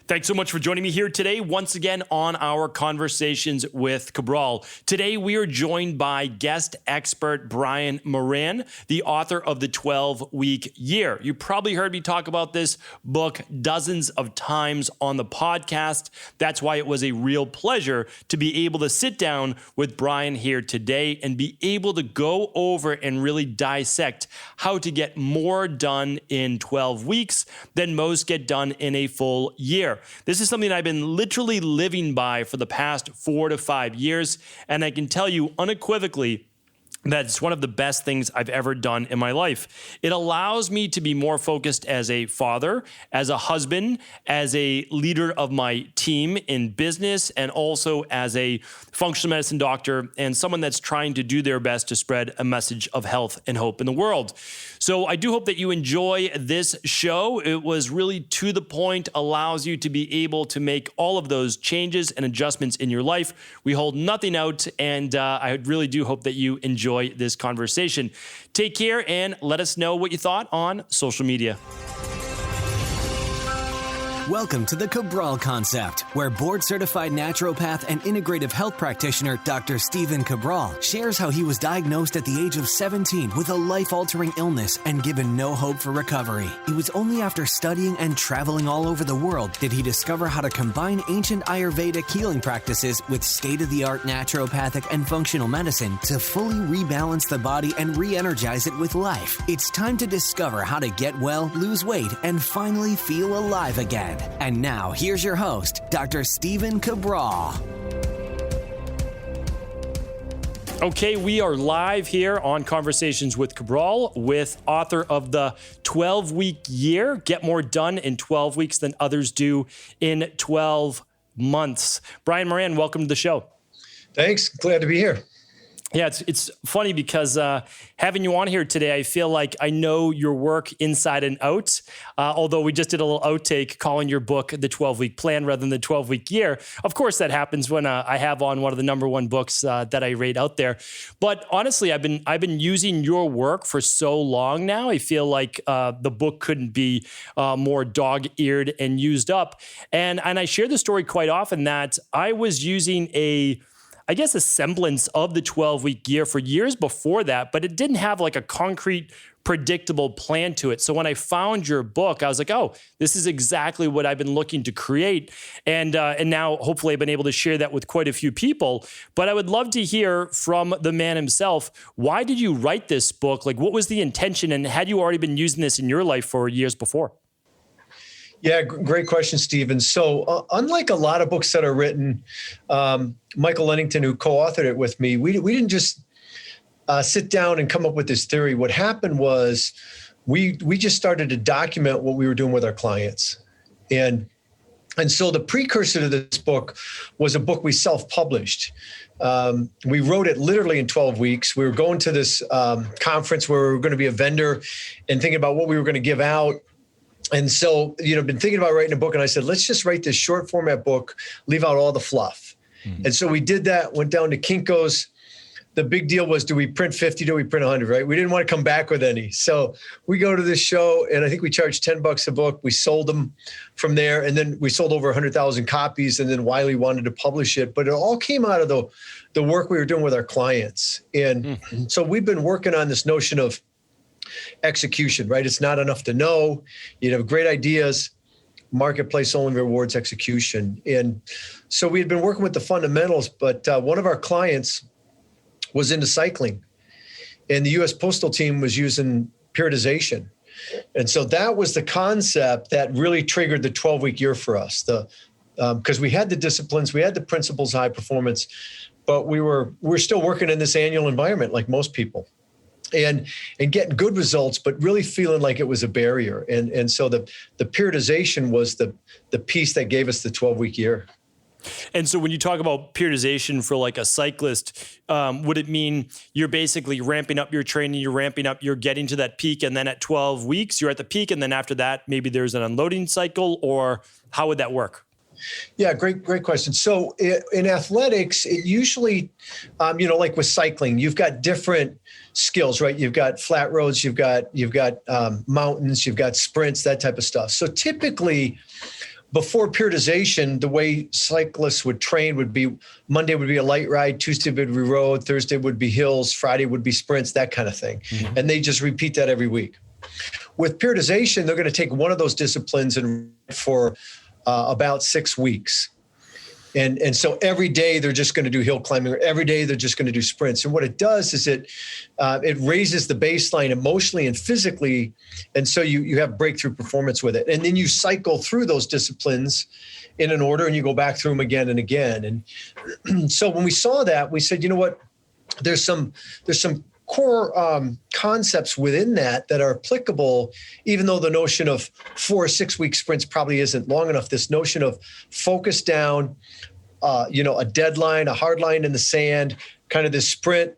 Thanks so much for joining me here today, once again on our Conversations with Cabral. Today, we are joined by guest expert Brian Moran, the author of The 12-Week Year. You probably heard me talk about this book dozens of times on the podcast. That's why it was a real pleasure to be able to sit down with Brian here today and be able to go over and really dissect how to get more done in 12 weeks than most get done in a full year. This is something I've been literally living by for the past 4 to 5 years, and I can tell you unequivocally that it's one of the best things I've ever done in my life. It allows me to be more focused as a father, as a husband, as a leader of my team in business, and also as a functional medicine doctor and someone that's trying to do their best to spread a message of health and hope in the world. So I do hope that you enjoy this show. It was really to the point, allows you to be able to make all of those changes and adjustments in your life. We hold nothing out, and I really do hope that you enjoy this conversation. Take care and let us know what you thought on social media. Welcome to the Cabral Concept, where board-certified naturopath and integrative health practitioner Dr. Stephen Cabral shares how he was diagnosed at the age of 17 with a life-altering illness and given no hope for recovery. It was only after studying and traveling all over the world did he discover how to combine ancient Ayurvedic healing practices with state-of-the-art naturopathic and functional medicine to fully rebalance the body and re-energize it with life. It's time to discover how to get well, lose weight, and finally feel alive again. And now, here's your host, Dr. Stephen Cabral. Okay, we are live here on Conversations with Cabral with author of the 12-Week Year. Get more done in 12 weeks than others do in 12 months. Brian Moran, welcome to the show. Thanks. Glad to be here. Yeah, it's funny because having you on here today, I feel like I know your work inside and out, although we just did a little outtake calling your book The 12-Week Plan rather than The 12-Week Year. Of course, that happens when I have on one of the number one books that I rate out there. But honestly, I've been using your work for so long now. I feel like the book couldn't be more dog-eared and used up. And I share the story quite often that I was using a semblance of the 12-week year for years before that, but it didn't have like a concrete, predictable plan to it. So when I found your book, I was like, oh, this is exactly what I've been looking to create. And now hopefully I've been able to share that with quite a few people. But I would love to hear from the man himself. Why did you write this book? Like, what was the intention? And had you already been using this in your life for years before? Yeah, great question, Stephen. So unlike a lot of books that are written, Michael Lennington, who co-authored it with me, we didn't just sit down and come up with this theory. What happened was we just started to document what we were doing with our clients. And so the precursor to this book was a book we self-published. We wrote it literally in 12 weeks. We were going to this conference where we were going to be a vendor and thinking about what we were going to give out. And so, been thinking about writing a book, and I said, let's just write this short format book, leave out all the fluff. Mm-hmm. And so we did that, went down to Kinko's. The big deal was, do we print 50? Do we print 100, right? We didn't want to come back with any. So we go to this show, and I think we charged $10 a book. We sold them from there, and then we sold over 100,000 copies, and then Wiley wanted to publish it. But it all came out of the work we were doing with our clients. And so we've been working on this notion of execution, right? It's not enough to know. You have great ideas. Marketplace only rewards execution. And so we had been working with the fundamentals, but one of our clients was into cycling, and the U.S. Postal team was using periodization. And so that was the concept that really triggered the 12-week year for us. Because we had the disciplines, we had the principles of high performance, but we're still working in this annual environment like most people. And getting good results, but really feeling like it was a barrier. And so the periodization was the piece that gave us the 12-week year. And so when you talk about periodization for like a cyclist, would it mean you're basically ramping up your training, you're getting to that peak, and then at 12 weeks, you're at the peak, and then after that, maybe there's an unloading cycle, or how would that work? Yeah, great question. So in athletics, it usually, like with cycling, you've got different skills, right? You've got flat roads, you've got mountains, you've got sprints, that type of stuff. So typically, before periodization, the way cyclists would train would be Monday would be a light ride, Tuesday would be road, Thursday would be hills, Friday would be sprints, that kind of thing. Mm-hmm. And they just repeat that every week. With periodization, they're going to take one of those disciplines and for about 6 weeks. And so every day they're just going to do hill climbing, or every day they're just going to do sprints. And what it does is it raises the baseline emotionally and physically. And so you have breakthrough performance with it. And then you cycle through those disciplines in an order and you go back through them again and again. And so when we saw that, we said, you know what, there's some core concepts within that are applicable, even though the notion of 4 or 6 week sprints probably isn't long enough. This notion of focus down, a deadline, a hard line in the sand, kind of this sprint,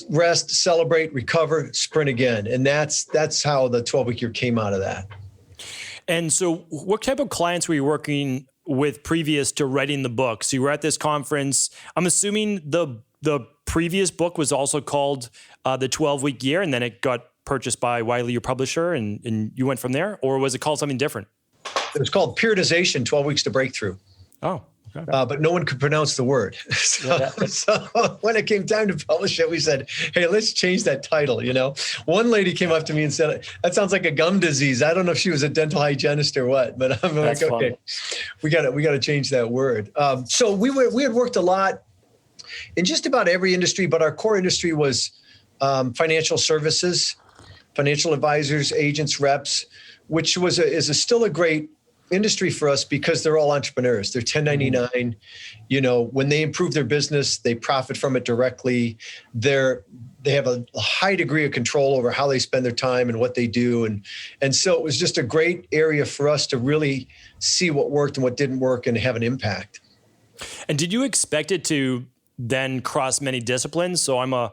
rest, celebrate, recover, sprint again. And that's how the 12-week year came out of that. And so what type of clients were you working with previous to writing the book? So you were at this conference. I'm assuming the previous book was also called The 12-Week Year, and then it got purchased by Wiley, your publisher, and you went from there? Or was it called something different? It was called Periodization, 12 Weeks to Breakthrough. Oh, okay. But no one could pronounce the word. So when it came time to publish it, we said, hey, let's change that title, One lady came up to me and said, that sounds like a gum disease. I don't know if she was a dental hygienist or what, but I'm like, okay, we got to change that word. So we had worked a lot in just about every industry, but our core industry was financial services, financial advisors, agents, reps, which is still a great industry for us because they're all entrepreneurs. They're 1099. When they improve their business, they profit from it directly. They have a high degree of control over how they spend their time and what they do. And so it was just a great area for us to really see what worked and what didn't work and have an impact. And did you expect it to then cross many disciplines? So I'm a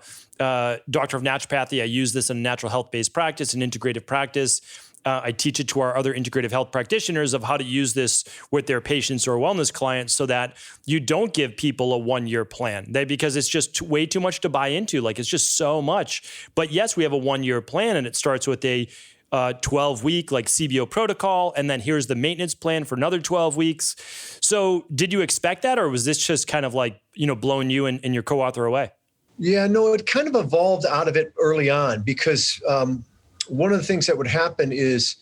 doctor of naturopathy. I use this in a natural health-based practice, an integrative practice. I teach it to our other integrative health practitioners of how to use this with their patients or wellness clients so that you don't give people a 1-year plan because it's just way too much to buy into. Like it's just so much. But yes, we have a 1-year plan and it starts with a 12-week like CBO protocol. And then here's the maintenance plan for another 12 weeks. So did you expect that? Or was this just kind of like, blowing you and your co-author away? Yeah, no, it kind of evolved out of it early on because one of the things that would happen is,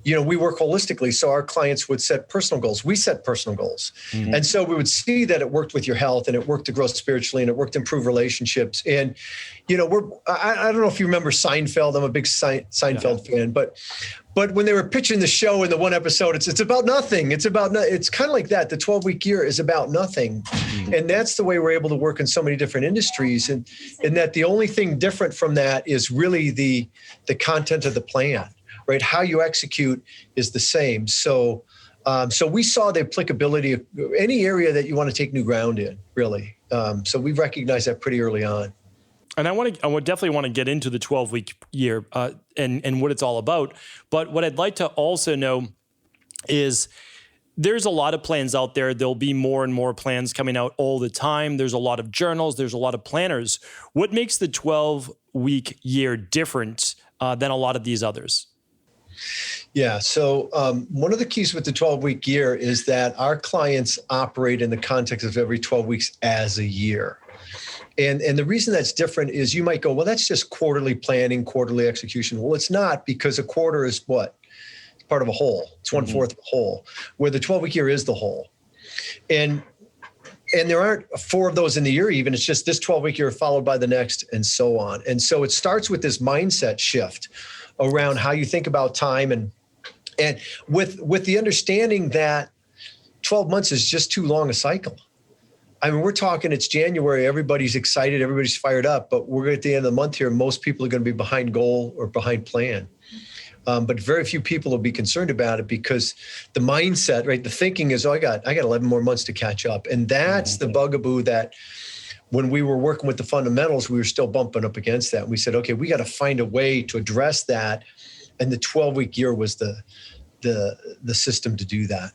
we work holistically. So our clients would set personal goals. We set personal goals. Mm-hmm. And so we would see that it worked with your health and it worked to grow spiritually and it worked to improve relationships. And, I don't know if you remember Seinfeld. I'm a big Seinfeld fan, but when they were pitching the show in the one episode, it's about nothing. It's kind of like that. The 12-week year is about nothing. Mm-hmm. And that's the way we're able to work in so many different industries. And that the only thing different from that is really the content of the plan. Right, how you execute is the same. So we saw the applicability of any area that you want to take new ground in, really. So we recognized that pretty early on. And I would definitely want to get into the 12-week year and what it's all about. But what I'd like to also know is there's a lot of plans out there. There'll be more and more plans coming out all the time. There's a lot of journals. There's a lot of planners. What makes the 12-week year different than a lot of these others? Yeah. So one of the keys with the 12-week year is that our clients operate in the context of every 12 weeks as a year. And the reason that's different is you might go, well, that's just quarterly planning, quarterly execution. Well, it's not, because a quarter is what? It's part of a whole. It's 1/4 of a whole, where the 12-week year is the whole. And there aren't 4 of those in the year even. It's just this 12-week year followed by the next and so on. And so it starts with this mindset shift around how you think about time and with the understanding that 12 months is just too long a cycle. I mean, we're talking, it's January, everybody's excited, everybody's fired up, but we're at the end of the month here, most people are going to be behind goal or behind plan. But very few people will be concerned about it because the mindset, right, the thinking is, I got 11 more months to catch up. And that's the bugaboo that when we were working with the fundamentals, we were still bumping up against that. We said, okay, we got to find a way to address that. And the 12-week year was the system to do that.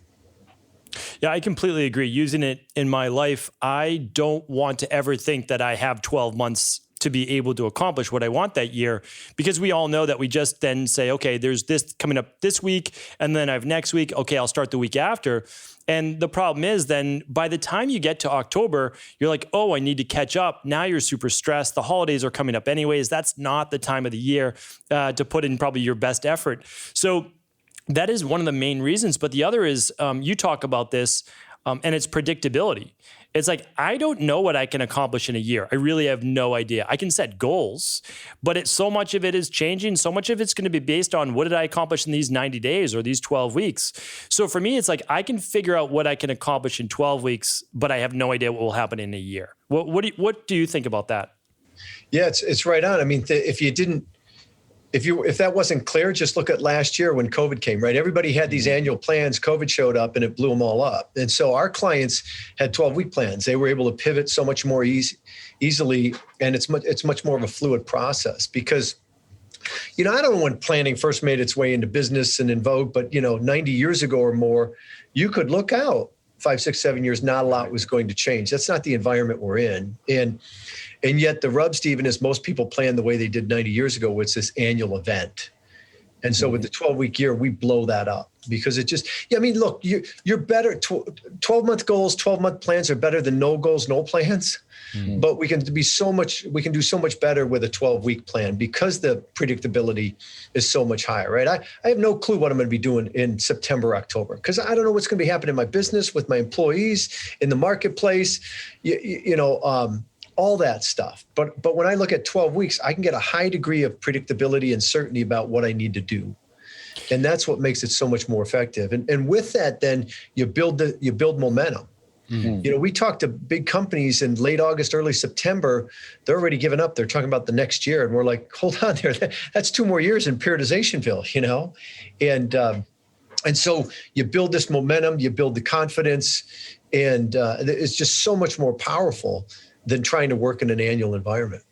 Yeah, I completely agree. Using it in my life, I don't want to ever think that I have 12 months to be able to accomplish what I want that year, because we all know that we just then say, okay, there's this coming up this week, and then I have next week. Okay, I'll start the week after. And the problem is then by the time you get to October, you're like, oh, I need to catch up. Now you're super stressed. The holidays are coming up anyways. That's not the time of the year to put in probably your best effort. So that is one of the main reasons. But the other is you talk about this and it's predictability. It's like, I don't know what I can accomplish in a year. I really have no idea. I can set goals, but so much of it is changing. So much of it's going to be based on what did I accomplish in these 90 days or these 12 weeks. So for me, it's like, I can figure out what I can accomplish in 12 weeks, but I have no idea what will happen in a year. What do you think about that? Yeah, it's right on. I mean, if that wasn't clear, just look at last year when COVID came, right? Everybody had these annual plans. COVID showed up and it blew them all up. And so our clients had 12-week plans. They were able to pivot so much more easily, and it's much more of a fluid process because, I don't know when planning first made its way into business and in vogue, but 90 years ago or more, you could look out 5, 6, 7 years. Not a lot was going to change. That's not the environment we're in, and yet the rub, Stephen, is most people plan the way they did 90 years ago, with this annual event. And so with the 12-week year, we blow that up because it just, look, you're better. 12-month goals, 12-month plans are better than no goals, no plans. Mm-hmm. But we can do so much better with a 12-week plan because the predictability is so much higher, right? I have no clue what I'm going to be doing in September, October, because I don't know what's going to be happening in my business, with my employees, in the marketplace, all that stuff. But when I look at 12 weeks, I can get a high degree of predictability and certainty about what I need to do. And that's what makes it so much more effective. And with that, then you build momentum. Mm-hmm. We talk to big companies in late August, early September, they're already giving up. They're talking about the next year. And we're like, hold on there. That's 2 more years in periodizationville, And so you build this momentum, you build the confidence, and it's just so much more powerful than trying to work in an annual environment.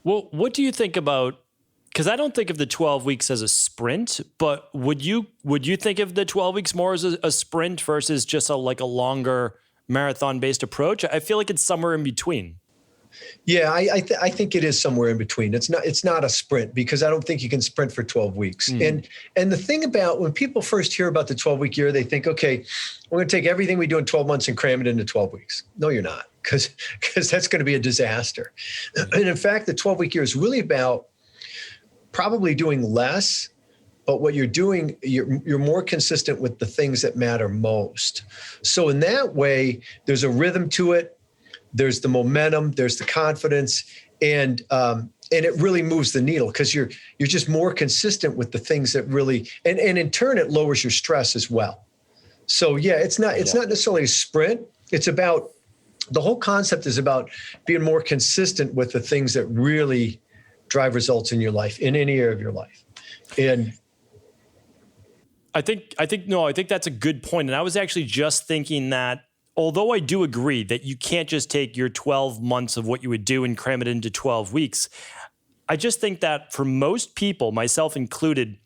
Well, what do you think about, because I don't think of the 12 weeks as a sprint, but would you think of the 12 weeks more as a sprint versus just a longer marathon-based approach? I feel like it's somewhere in between. Yeah, I think it is somewhere in between. It's not a sprint because I don't think you can sprint for 12 weeks. Mm. And the thing about when people first hear about the 12-week year, they think, okay, we're going to take everything we do in 12 months and cram it into 12 weeks. No, you're not, because that's going to be a disaster. And in fact, the 12-week year is really about probably doing less, but what you're doing, you're more consistent with the things that matter most. So in that way, there's a rhythm to it. There's the momentum, there's the confidence, and it really moves the needle because you're just more consistent with the things that really, and in turn, it lowers your stress as well. So yeah, it's not necessarily a sprint. It's about, the whole concept is about being more consistent with the things that really drive results in your life, in any area of your life. And I think that's a good point. And I was actually just thinking that, although I do agree that you can't just take your 12 months of what you would do and cram it into 12 weeks, I just think that for most people, myself included,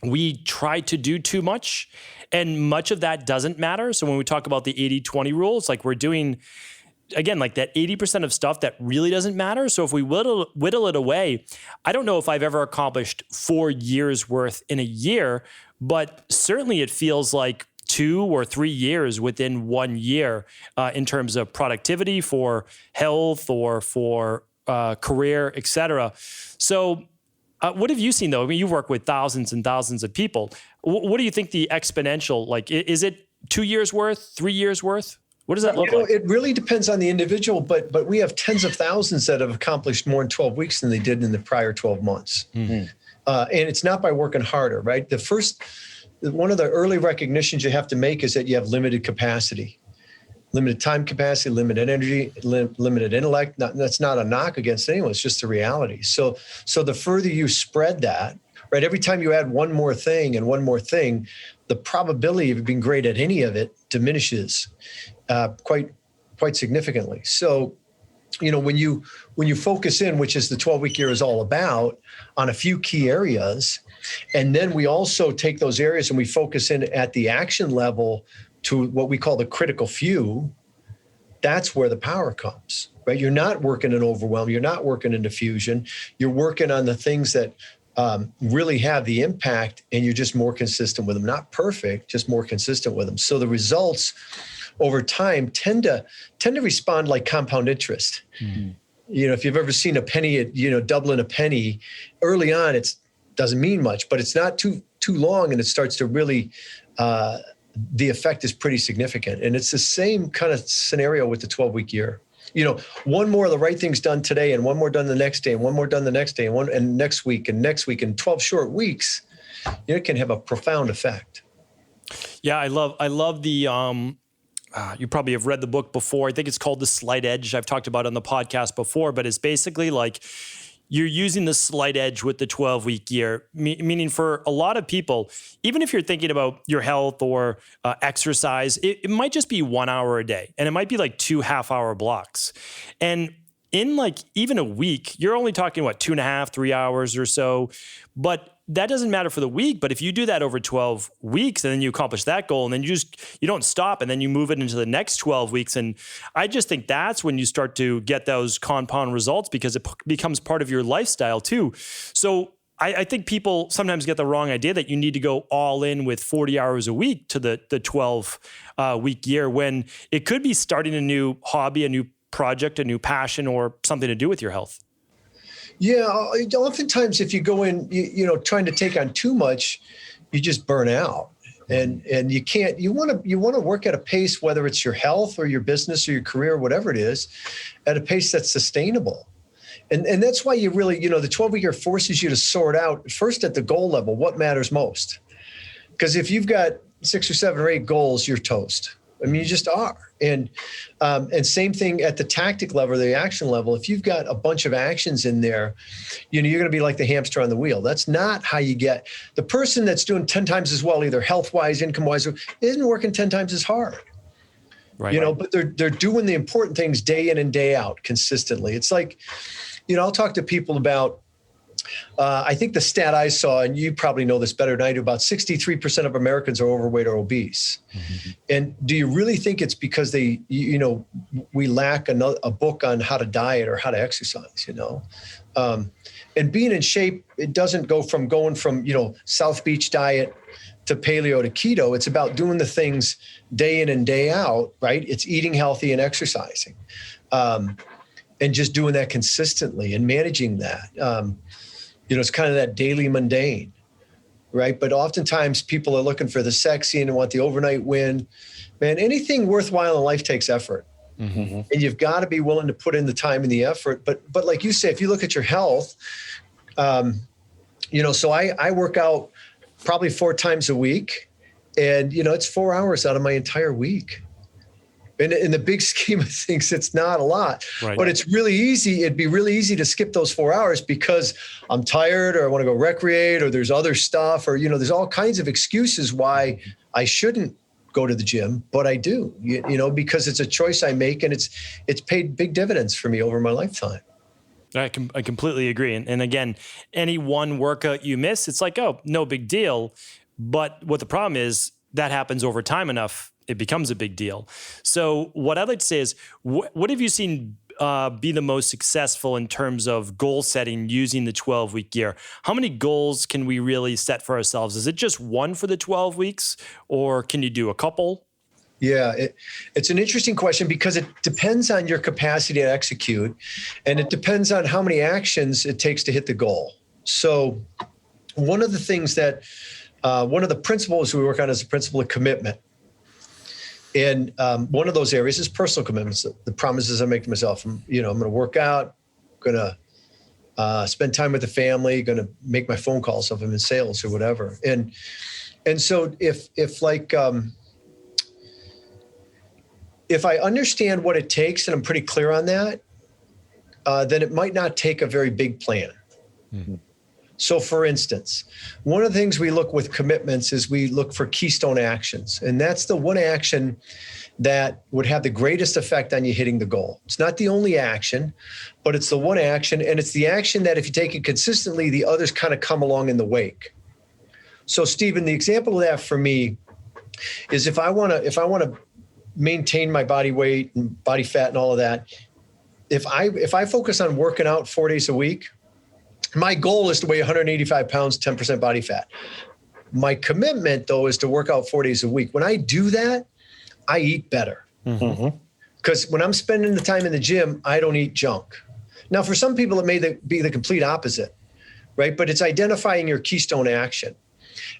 we try to do too much, and much of that doesn't matter. So when we talk about the 80-20 rule, it's like we're doing, again, like that 80% of stuff that really doesn't matter. So if we whittle it away, I don't know if I've ever accomplished 4 years worth in a year, but certainly it feels like 2 or 3 years within 1 year in terms of productivity for health or for career, et cetera. So what have you seen, though? I mean, you work with thousands and thousands of people. What do you think the exponential, is it 2 years worth, 3 years worth? What does that look like? It really depends on the individual, but we have tens of thousands that have accomplished more in 12 weeks than they did in the prior 12 months. Mm-hmm. And it's not by working harder, right? One of the early recognitions you have to make is that you have limited capacity, limited time capacity, limited energy, limited intellect. That's not a knock against anyone. It's just the reality. So the further you spread that, right, every time you add one more thing, the probability of being great at any of it diminishes quite significantly. So, when you focus in, which is the 12-week year is all about, on a few key areas, and then we also take those areas and we focus in at the action level to what we call the critical few, that's where the power comes. right? You're not working in overwhelm. You're not working in diffusion. You're working on the things that really have the impact, and you're just more consistent with them. Not perfect, just more consistent with them. So the results over time tend to respond like compound interest. Mm-hmm. If you've ever seen a penny, doubling a penny, early on, it doesn't mean much, but it's not too long, and it starts to really, the effect is pretty significant. And it's the same kind of scenario with the 12-week year. One more of the right things done today, and one more done the next day, and one more done the next day, and next week, and 12 short weeks, it can have a profound effect. Yeah, I love the, you probably have read the book before. I think it's called The Slight Edge. I've talked about it on the podcast before, but it's basically like you're using the slight edge with the 12-week year, meaning for a lot of people, even if you're thinking about your health or exercise, it might just be 1 hour a day, and it might be like 2 half-hour blocks. And in like even a week, you're only talking, 2.5, 3 hours or so, but that doesn't matter for the week. But if you do that over 12 weeks and then you accomplish that goal, and then you don't stop, and then you move it into the next 12 weeks. And I just think that's when you start to get those compound results, because it becomes part of your lifestyle too. So I think people sometimes get the wrong idea that you need to go all in with 40 hours a week to the 12 week year, when it could be starting a new hobby, a new project, a new passion, or something to do with your health. Yeah, oftentimes if you go in, trying to take on too much, you just burn out, and you can't. You want to work at a pace, whether it's your health or your business or your career, or whatever it is, at a pace that's sustainable, and that's why you really, the 12-week year forces you to sort out first at the goal level what matters most, because if you've got 6 or 7 or 8 goals, you're toast. I mean, you just are. And same thing at the tactic level, the action level. If you've got a bunch of actions in there, you're going to be like the hamster on the wheel. That's not how you get the person that's doing 10 times as well, either health-wise, income-wise, isn't working 10 times as hard. Right. But they're doing the important things day in and day out consistently. It's like, I'll talk to people about, I think the stat I saw, and you probably know this better than I do, about 63% of Americans are overweight or obese. Mm-hmm. And do you really think it's because we lack a book on how to diet or how to exercise, and being in shape, it doesn't go from going from, South Beach diet to paleo to keto. It's about doing the things day in and day out, right? It's eating healthy and exercising, and just doing that consistently and managing that. It's kind of that daily mundane, right? But oftentimes people are looking for the sexy and want the overnight win. Man, anything worthwhile in life takes effort. Mm-hmm. And you've got to be willing to put in the time and the effort. But like you say, if you look at your health, so I work out probably 4 times a week, and, it's 4 hours out of my entire week. In the big scheme of things, it's not a lot, right. But it's really easy. It'd be really easy to skip those 4 hours because I'm tired, or I want to go recreate, or there's other stuff, or, there's all kinds of excuses why I shouldn't go to the gym, but I do, because it's a choice I make, and it's paid big dividends for me over my lifetime. I completely agree. And again, any one workout you miss, it's like, oh, no big deal. But what the problem is, that happens over time enough, it becomes a big deal. So what I'd like to say is, what have you seen be the most successful in terms of goal setting using the 12-week year? How many goals can we really set for ourselves? Is it just one for the 12 weeks, or can you do a couple? Yeah, it's an interesting question, because it depends on your capacity to execute, and it depends on how many actions it takes to hit the goal. So one of the things that, one of the principles we work on is the principle of commitment. And one of those areas is personal commitments, the promises I make to myself. I'm going to work out, going to spend time with the family, going to make my phone calls if I'm in sales or whatever. And so if I understand what it takes and I'm pretty clear on that, then it might not take a very big plan. Mm-hmm. So for instance, one of the things we look with commitments is we look for keystone actions. And that's the one action that would have the greatest effect on you hitting the goal. It's not the only action, but it's the one action. And it's the action that if you take it consistently, the others kind of come along in the wake. So Stephen, the example of that for me is if I want to maintain my body weight and body fat and all of that, if I focus on working out 4 days a week, my goal is to weigh 185 pounds, 10% body fat. My commitment, though, is to work out 4 days a week. When I do that, I eat better. Because when I'm spending the time in the gym, I don't eat junk. Now, for some people, it may be the complete opposite, right? But it's identifying your keystone action.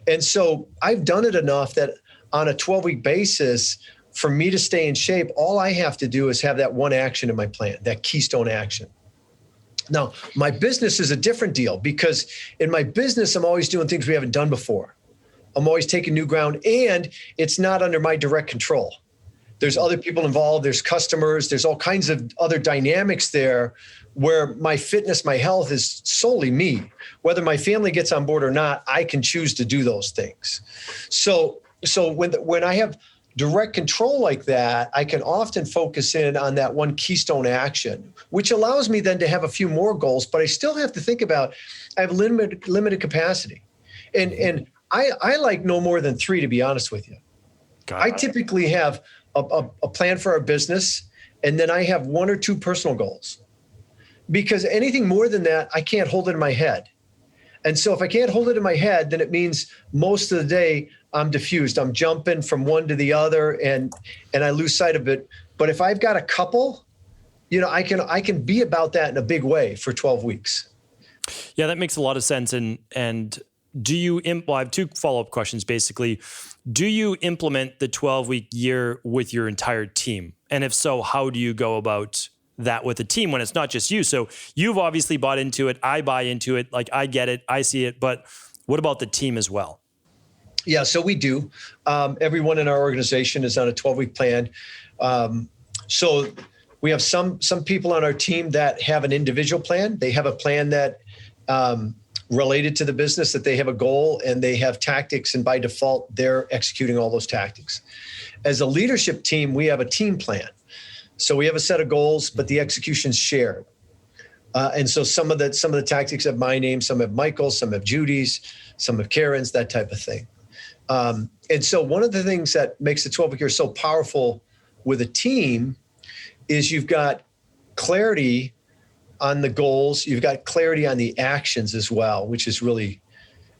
And so I've done it enough that on a 12-week basis, for me to stay in shape, all I have to do is have that one action in my plan, that keystone action. Now, my business is a different deal because in my business, I'm always doing things we haven't done before. I'm always taking new ground, and it's not under my direct control. There's other people involved, there's customers, there's all kinds of other dynamics there where my fitness, my health is solely me. Whether my family gets on board or not, I can choose to do those things. So when I have direct control like that, I can often focus in on that one keystone action, which allows me then to have a few more goals, but I still have to think about, I have limited capacity. And I like no more than 3, to be honest with you. I typically have a plan for our business, and then I have 1 or 2 personal goals. Because anything more than that, I can't hold it in my head. And so if I can't hold it in my head, then it means most of the day I'm diffused. I'm jumping from one to the other and I lose sight of it. But if I've got a couple, I can be about that in a big way for 12 weeks. Yeah, that makes a lot of sense. And do you, I have 2 follow-up questions, basically. Do you implement the 12-week year with your entire team? And if so, how do you go about that with a team when it's not just you? So you've obviously bought into it. I buy into it. Like, I get it. I see it. But what about the team as well? Yeah, so we do. Everyone in our organization is on a 12-week plan. So we have some people on our team that have an individual plan. They have a plan that related to the business, that they have a goal and they have tactics, and by default, they're executing all those tactics. As a leadership team, we have a team plan. So we have a set of goals, but the execution's shared. And so some of the tactics have my name, some have Michael's, some have Judy's, some have Karen's, that type of thing. And so one of the things that makes the 12-week year so powerful with a team is you've got clarity on the goals, you've got clarity on the actions as well, which is really,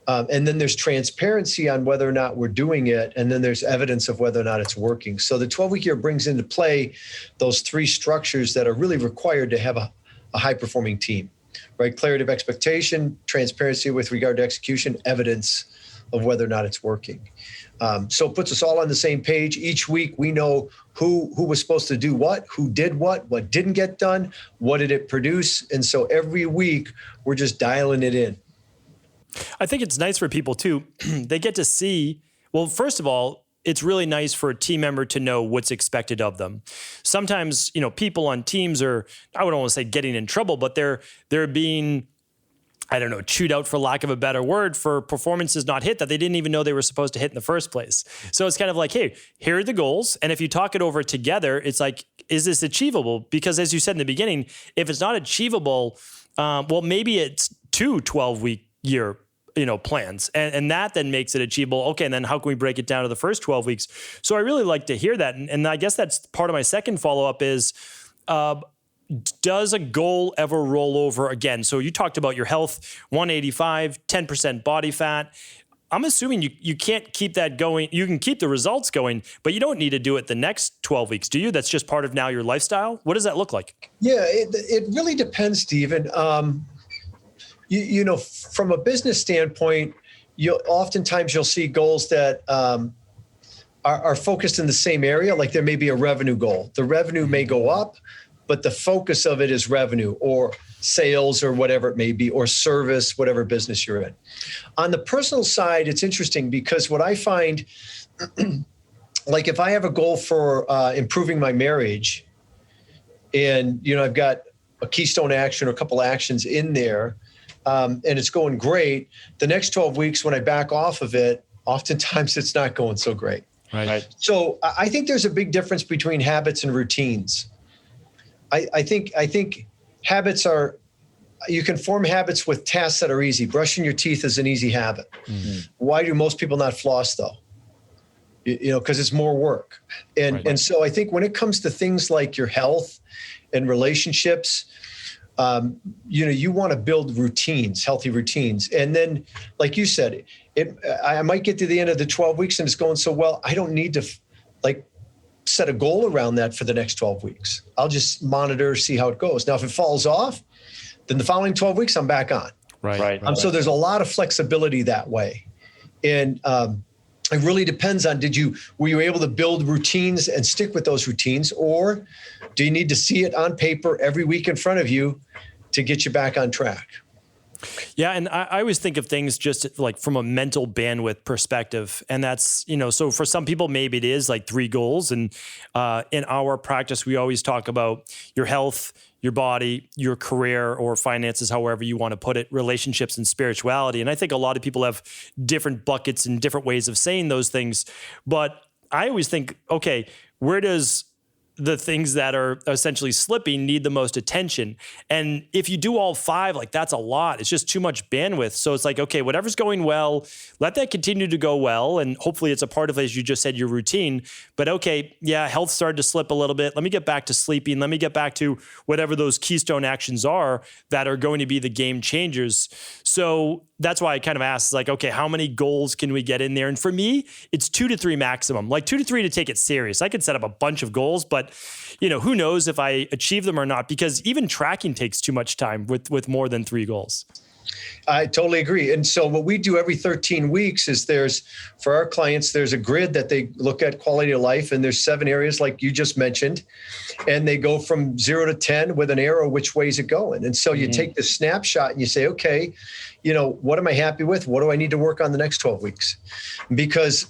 and then there's transparency on whether or not we're doing it, and then there's evidence of whether or not it's working. So the 12-week year brings into play those 3 structures that are really required to have a high-performing team, right? Clarity of expectation, transparency with regard to execution, evidence of whether or not it's working. So it puts us all on the same page. Each week we know who was supposed to do what, who did what didn't get done, what did it produce. And so every week we're just dialing it in. I think it's nice for people too. They get to see, well, first of all, it's really nice for a team member to know what's expected of them. Sometimes, people on teams are, I wouldn't want to say getting in trouble, but they're being, chewed out, for lack of a better word, for performances not hit that they didn't even know they were supposed to hit in the first place. So it's kind of like, hey, here are the goals. And if you talk it over together, it's like, is this achievable? Because as you said in the beginning, if it's not achievable, well, maybe it's 2 12-week year plans. And that then makes it achievable. Okay, and then how can we break it down to the first 12 weeks? So I really like to hear that. And I guess that's part of my second follow-up is, does a goal ever roll over again? So you talked about your health, 185, 10% body fat. I'm assuming you can't keep that going. You can keep the results going, but you don't need to do it the next 12 weeks, do you? That's just part of now your lifestyle? What does that look like? Yeah, it really depends, Stephen. From a business standpoint, oftentimes you'll see goals that are focused in the same area. Like there may be a revenue goal. The revenue may go up, but the focus of it is revenue or sales or whatever it may be, or service, whatever business you're in. On the personal side, it's interesting because what I find, like if I have a goal for improving my marriage and, I've got a keystone action or a couple actions in there, and it's going great, the next 12 weeks when I back off of it, oftentimes it's not going so great. Right. So I think there's a big difference between habits and routines. I think habits are, you can form habits with tasks that are easy. Brushing your teeth is an easy habit. Mm-hmm. Why do most people not floss though? because it's more work. And so I think when it comes to things like your health and relationships, you want to build routines, healthy routines. And then, like you said, I might get to the end of the 12 weeks and it's going so well, I don't need to set a goal around that for the next 12 weeks. I'll just monitor, see how it goes. Now, if it falls off, then the following 12 weeks, I'm back on. Right. So there's a lot of flexibility that way. And it really depends on, were you able to build routines and stick with those routines, or do you need to see it on paper every week in front of you to get you back on track? Yeah. And I always think of things just like from a mental bandwidth perspective. And that's, so for some people, maybe it is like 3 goals. And in our practice, we always talk about your health, your body, your career, or finances, however you want to put it, relationships and spirituality. And I think a lot of people have different buckets and different ways of saying those things. But I always think, okay, where does the things that are essentially slipping need the most attention? And if you do all 5, like that's a lot. It's just too much bandwidth. So it's like, okay, whatever's going well, let that continue to go well. And hopefully it's a part of, as you just said, your routine. But okay, yeah, health started to slip a little bit. Let me get back to sleeping. Let me get back to whatever those keystone actions are that are going to be the game changers. So that's why I kind of asked, like, okay, how many goals can we get in there? And for me, it's 2 to 3 maximum, like 2 to 3 to take it serious. I could set up a bunch of goals, but who knows if I achieve them or not, because even tracking takes too much time with more than 3 goals. I totally agree. And so what we do every 13 weeks is for our clients, there's a grid that they look at quality of life, and there's 7 areas like you just mentioned, and they go from 0 to 10 with an arrow, which way is it going? And so you take this snapshot and you say, okay, what am I happy with? What do I need to work on the next 12 weeks? Because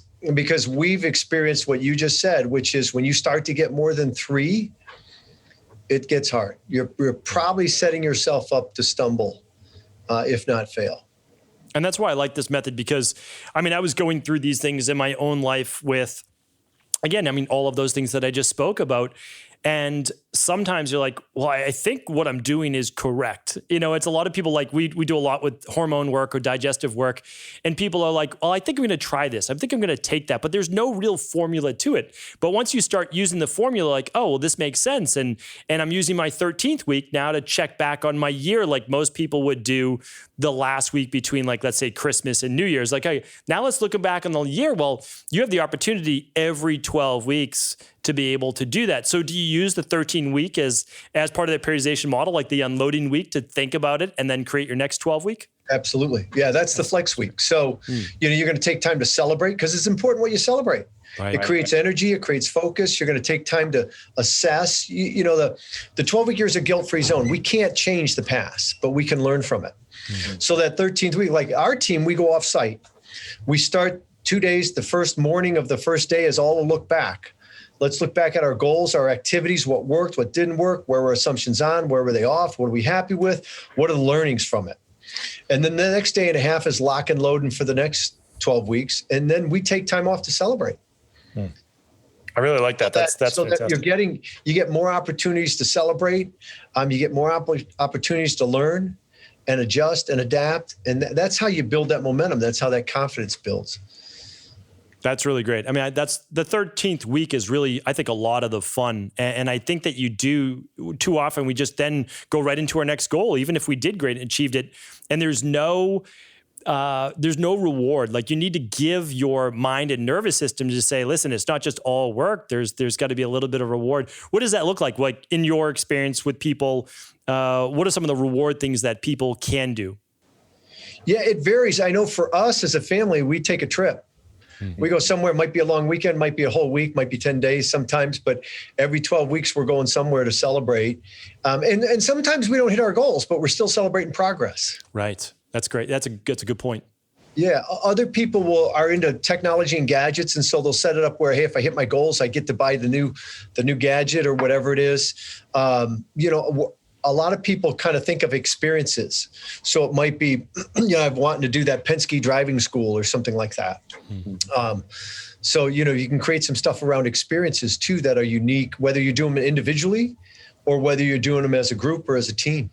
we've experienced what you just said, which is when you start to get more than 3, it gets hard. You're probably setting yourself up to stumble, if not fail. And that's why I like this method, because I was going through these things in my own life with, again, all of those things that I just spoke about. And sometimes you're like, well, I think what I'm doing is correct. It's a lot of people, like we do a lot with hormone work or digestive work. And people are like, well, I think I'm going to try this. I think I'm going to take that. But there's no real formula to it. But once you start using the formula, like, oh, well, this makes sense. And I'm using my 13th week now to check back on my year, like most people would do the last week between, like, let's say Christmas and New Year's. Like, hey, now let's look back on the year. Well, you have the opportunity every 12 weeks to be able to do that. So do you use the 13 week as part of the periodization model, like the unloading week, to think about it and then create your next 12 week? Absolutely. Yeah, that's the flex week. So, you're going to take time to celebrate, because it's important what you celebrate. It creates energy. It creates focus. You're going to take time to assess. The 12-week year is a guilt-free zone. We can't change the past, but we can learn from it. So that 13th week, like our team, we go off site. We start 2 days. The first morning of the first day is all a look back. Let's look back at our goals, our activities, what worked, what didn't work, where were assumptions on, where were they off, what are we happy with, what are the learnings from it? And then the next day and a half is lock and loading for the next 12 weeks. And then we take time off to celebrate. I really like that. That's so fantastic. that you get more opportunities to celebrate. You get more opportunities to learn and adjust and adapt. And that's how you build that momentum. That's how that confidence builds. That's really great. That's the 13th week is really, I think, a lot of the fun. And I think that you do too often, we just then go right into our next goal, even if we did great and achieved it. And there's no reward. Like, you need to give your mind and nervous system to say, listen, it's not just all work. There's got to be a little bit of reward. What does that look like? Like, in your experience with people, what are some of the reward things that people can do? Yeah, it varies. I know for us as a family, we take a trip. We go somewhere. It might be a long weekend, might be a whole week, might be 10 days sometimes, but every 12 weeks we're going somewhere to celebrate. And sometimes we don't hit our goals, but we're still celebrating progress. Right. That's great. That's a good point. Yeah. Other people are into technology and gadgets. And so they'll set it up where, hey, if I hit my goals, I get to buy the new gadget or whatever it is. A lot of people kind of think of experiences. So it might be, I've wanted to do that Penske driving school or something like that. So, you can create some stuff around experiences too that are unique, whether you're doing them individually or whether you're doing them as a group or as a team.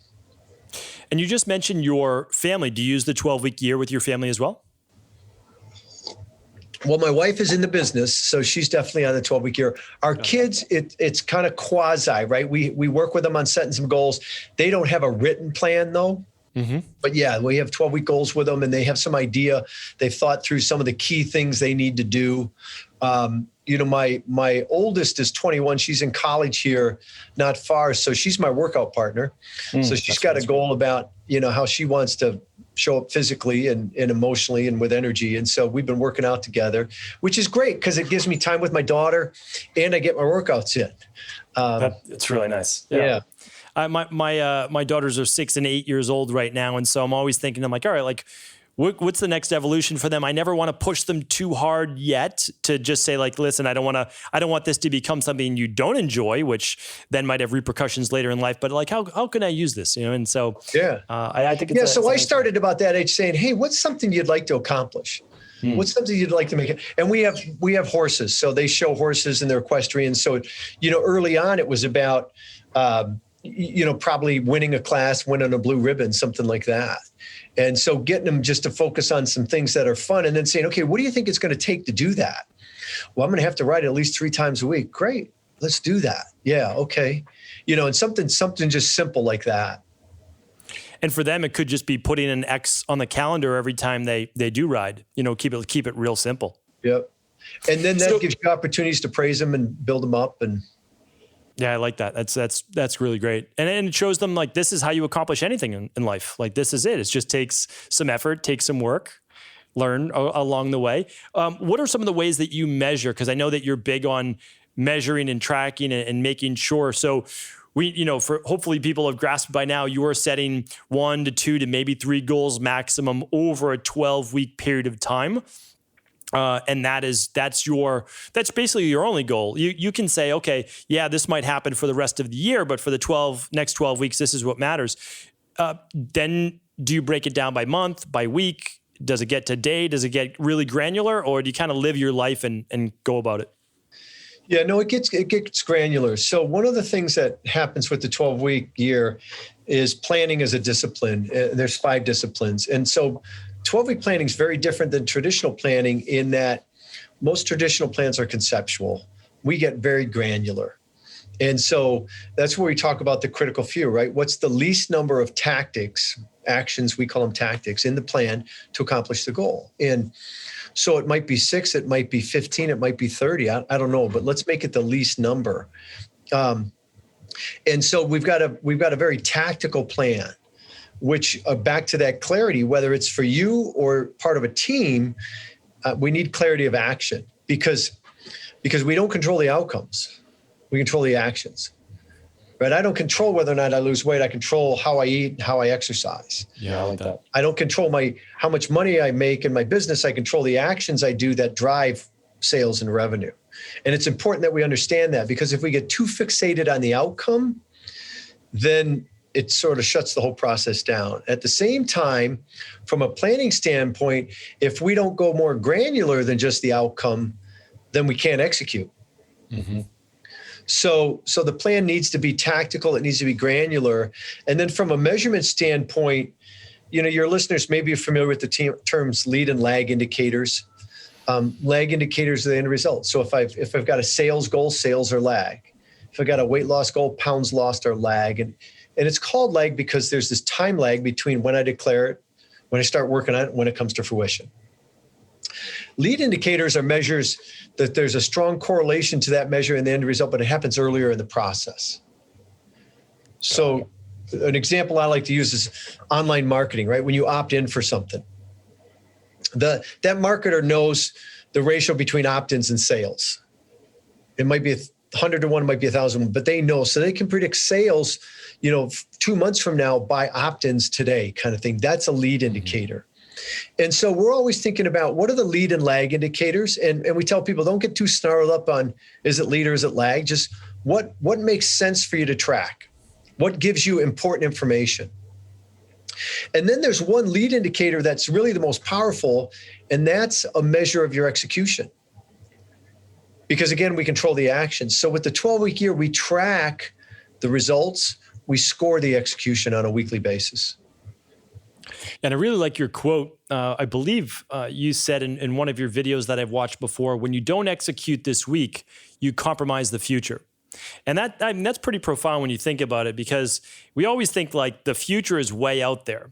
And you just mentioned your family. Do you use the 12-week year with your family as well? Well, my wife is in the business, so she's definitely on the 12-week year. Our kids, it's kind of quasi, right? We work with them on setting some goals. They don't have a written plan though. Mm-hmm. But yeah, we have 12-week goals with them, and they have some idea. They've thought through some of the key things they need to do. My oldest is 21. She's in college here, not far. So she's my workout partner. So she's got a goal about, how she wants to show up physically and emotionally and with energy. And so we've been working out together, which is great because it gives me time with my daughter and I get my workouts in. It's really nice. Yeah. My daughters are 6 and 8 years old right now. And so I'm always thinking, I'm like, all right, like, what's the next evolution for them? I never want to push them too hard yet to just say like, listen, I don't want this to become something you don't enjoy, which then might have repercussions later in life. But like, how can I use this? And so I think it's I started about that age saying, hey, what's something you'd like to accomplish? What's something you'd like to make it? And we have horses, so they show horses and they're equestrian. So early on it was about probably winning a class, winning a blue ribbon, something like that. And so getting them just to focus on some things that are fun and then saying, okay, what do you think it's going to take to do that? Well, I'm going to have to ride at least 3 times a week. Great. Let's do that. Yeah. Okay. And something just simple like that. And for them, it could just be putting an X on the calendar every time they do ride, keep it real simple. Yep. And then that gives you opportunities to praise them and build them up. And yeah, I like that. That's really great. And it shows them like, this is how you accomplish anything in life. Like, this is it. It just takes some effort, takes some work, learn along the way. What are some of the ways that you measure? Because I know that you're big on measuring and tracking and making sure. So for hopefully people have grasped by now, you are setting 1 to 2 to maybe 3 goals maximum over a 12-week period of time. And that's basically your only goal. You can say, okay, yeah, this might happen for the rest of the year, but for the next 12 weeks, this is what matters. Then do you break it down by month, by week? Does it get to day? Does it get really granular, or do you kind of live your life and go about it? Yeah, no, it gets granular. So one of the things that happens with the 12-week year is planning as a discipline. There's 5 disciplines. And so 12-week planning is very different than traditional planning in that most traditional plans are conceptual. We get very granular. And so that's where we talk about the critical few, right? What's the least number of actions, we call them tactics, in the plan to accomplish the goal? And so it might be 6, it might be 15, it might be 30. I don't know, but let's make it the least number. And so we've got a very tactical plan, which back to that clarity, whether it's for you or part of a team, we need clarity of action because we don't control the outcomes. We control the actions, right? I don't control whether or not I lose weight. I control how I eat and how I exercise. Yeah, I like that. I don't control how much money I make in my business. I control the actions I do that drive sales and revenue. And it's important that we understand that, because if we get too fixated on the outcome, then it sort of shuts the whole process down. At the same time, from a planning standpoint, if we don't go more granular than just the outcome, then we can't execute. Mm-hmm. So the plan needs to be tactical. It needs to be granular. And then from a measurement standpoint, your listeners may be familiar with the terms lead and lag indicators. Lag indicators are the end result. So if I've got a sales goal, sales are lag. If I've got a weight loss goal, pounds lost are lag. And it's called lag because there's this time lag between when I declare it, when I start working on it, when it comes to fruition. Lead indicators are measures that there's a strong correlation to that measure in the end result, but it happens earlier in the process. So an example I like to use is online marketing, right? When you opt in for something, that marketer knows the ratio between opt-ins and sales. It might be 100 to 1, it might be 1,000, but they know, so they can predict sales, 2 months from now by opt-ins today kind of thing. That's a lead indicator. And so we're always thinking about what are the lead and lag indicators. And we tell people, don't get too snarled up on, is it lead or is it lag? Just what makes sense for you to track? What gives you important information? And then there's one lead indicator that's really the most powerful, and that's a measure of your execution. Because again, we control the actions. So with the 12-week year, we track the results, we score the execution on a weekly basis. And I really like your quote. I believe you said in one of your videos that I've watched before, when you don't execute this week, you compromise the future. And that's pretty profound when you think about it, because we always think like the future is way out there,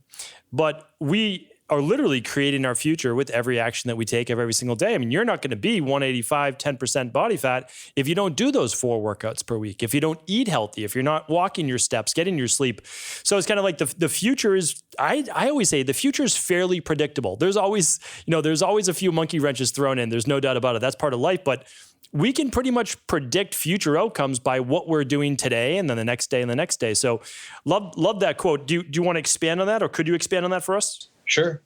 but we are literally creating our future with every action that we take every single day. I mean, you're not going to be 185, 10% body fat if you don't do those 4 workouts per week, if you don't eat healthy, if you're not walking your steps, getting your sleep. So it's kind of like the future is, I always say the future is fairly predictable. There's always a few monkey wrenches thrown in. There's no doubt about it. That's part of life, but we can pretty much predict future outcomes by what we're doing today and then the next day and the next day. So love that quote. Do you want to expand on that, or could you expand on that for us? Sure.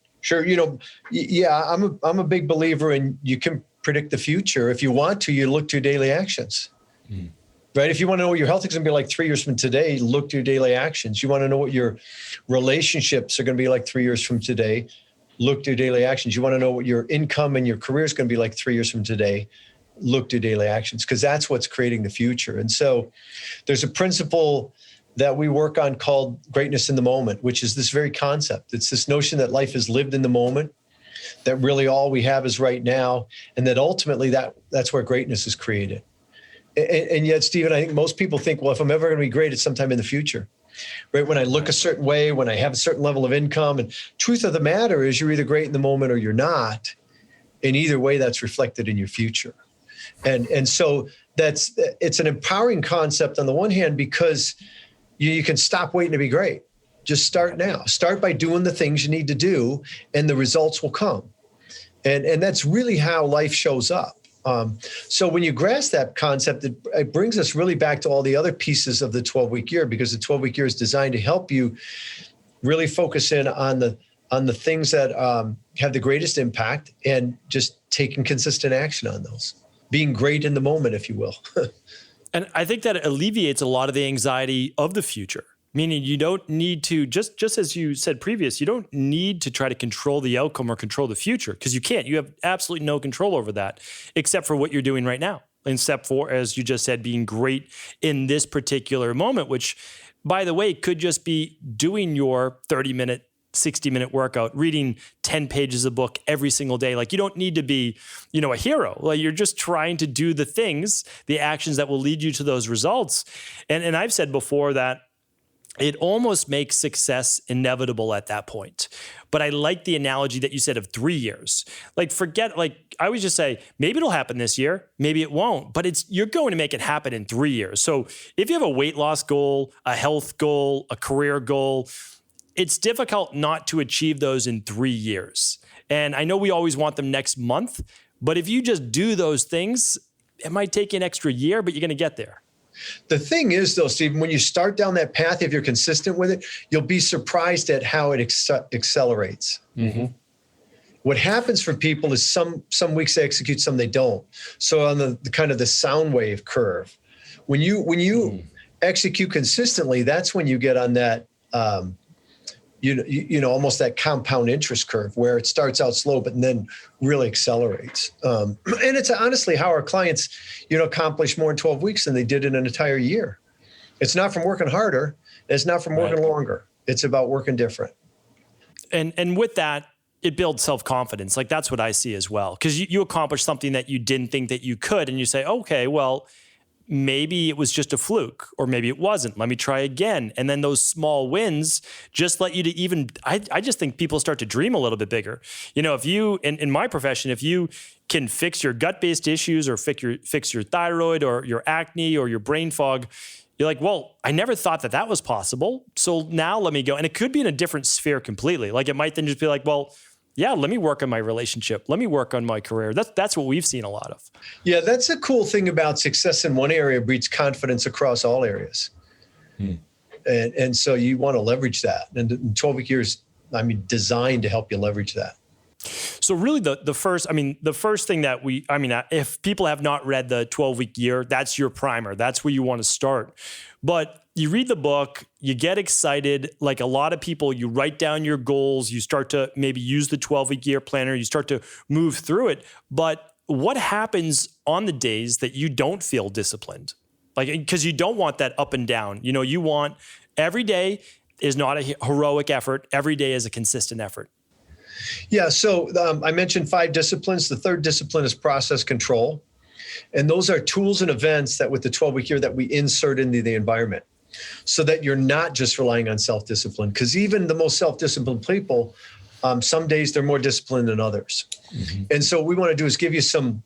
Yeah, I'm a big believer in you can predict the future. If you want to, you look to your daily actions, right? If you want to know what your health is going to be like 3 years from today, look to your daily actions. You want to know what your relationships are going to be like 3 years from today, look to your daily actions. You want to know what your income and your career is going to be like 3 years from today, look to daily actions, because that's what's creating the future. And so there's a principle that we work on called greatness in the moment, which is this very concept. It's this notion that life is lived in the moment, that really all we have is right now, and that ultimately that's where greatness is created. And yet, Stephen, I think most people think, well, if I'm ever going to be great, it's sometime in the future, right? When I look a certain way, when I have a certain level of income. And truth of the matter is you're either great in the moment or you're not. And either way, that's reflected in your future. And so it's an empowering concept on the one hand, because you can stop waiting to be great. Just start now. Start by doing the things you need to do, and the results will come. And that's really how life shows up. So when you grasp that concept, it brings us really back to all the other pieces of the 12-week year, because the 12-week year is designed to help you really focus in on the things that have the greatest impact, and just taking consistent action on those. Being great in the moment, if you will. And I think that alleviates a lot of the anxiety of the future, meaning you don't need to, just as you said previous, you don't need to try to control the outcome or control the future, because you can't. You have absolutely no control over that, except for what you're doing right now, except for, as you just said, being great in this particular moment, which, by the way, could just be doing your 30-minute 60-minute workout, reading 10 pages of book every single day. Like, you don't need to be, a hero. Like, you're just trying to do the things, the actions that will lead you to those results. And I've said before that it almost makes success inevitable at that point. But I like the analogy that you said of 3 years. I always just say, maybe it'll happen this year, maybe it won't, but you're going to make it happen in 3 years. So if you have a weight loss goal, a health goal, a career goal, it's difficult not to achieve those in 3 years. And I know we always want them next month, but if you just do those things, it might take you an extra year, but you're going to get there. The thing is, though, Stephen, when you start down that path, if you're consistent with it, you'll be surprised at how it accelerates. Mm-hmm. What happens for people is some weeks they execute, some they don't. So on the kind of the sound wave curve, when you execute consistently, that's when you get on that almost that compound interest curve, where it starts out slow, but then really accelerates. And it's honestly how our clients, accomplish more in 12 weeks than they did in an entire year. It's not from working harder. It's not from working longer. It's about working different. And with that, it builds self-confidence. Like, that's what I see as well. Because you accomplish something that you didn't think that you could, and you say, okay, well, maybe it was just a fluke, or maybe it wasn't. Let me try again. And then those small wins just let you to I just think people start to dream a little bit bigger. If you, in my profession, if you can fix your gut-based issues, or fix your thyroid, or your acne, or your brain fog, you're like, well, I never thought that was possible. So now let me go. And it could be in a different sphere completely. Like, it might then just be like, well, yeah, let me work on my relationship. Let me work on my career. That's what we've seen a lot of. Yeah, that's a cool thing about success in one area breeds confidence across all areas. And so you want to leverage that. And 12-week years, designed to help you leverage that. So really the first thing that if people have not read the 12-week year, that's your primer. That's where you want to start. But you read the book, you get excited. Like a lot of people, you write down your goals, you start to maybe use the 12-week year planner, you start to move through it. But what happens on the days that you don't feel disciplined? Like, because you don't want that up and down. You want every day, is not a heroic effort. Every day is a consistent effort. Yeah. So I mentioned 5 disciplines. The third discipline is process control. And those are tools and events that with the 12-week year that we insert into the environment so that you're not just relying on self-discipline. Because even the most self-disciplined people, some days they're more disciplined than others. Mm-hmm. And so what we want to do is give you some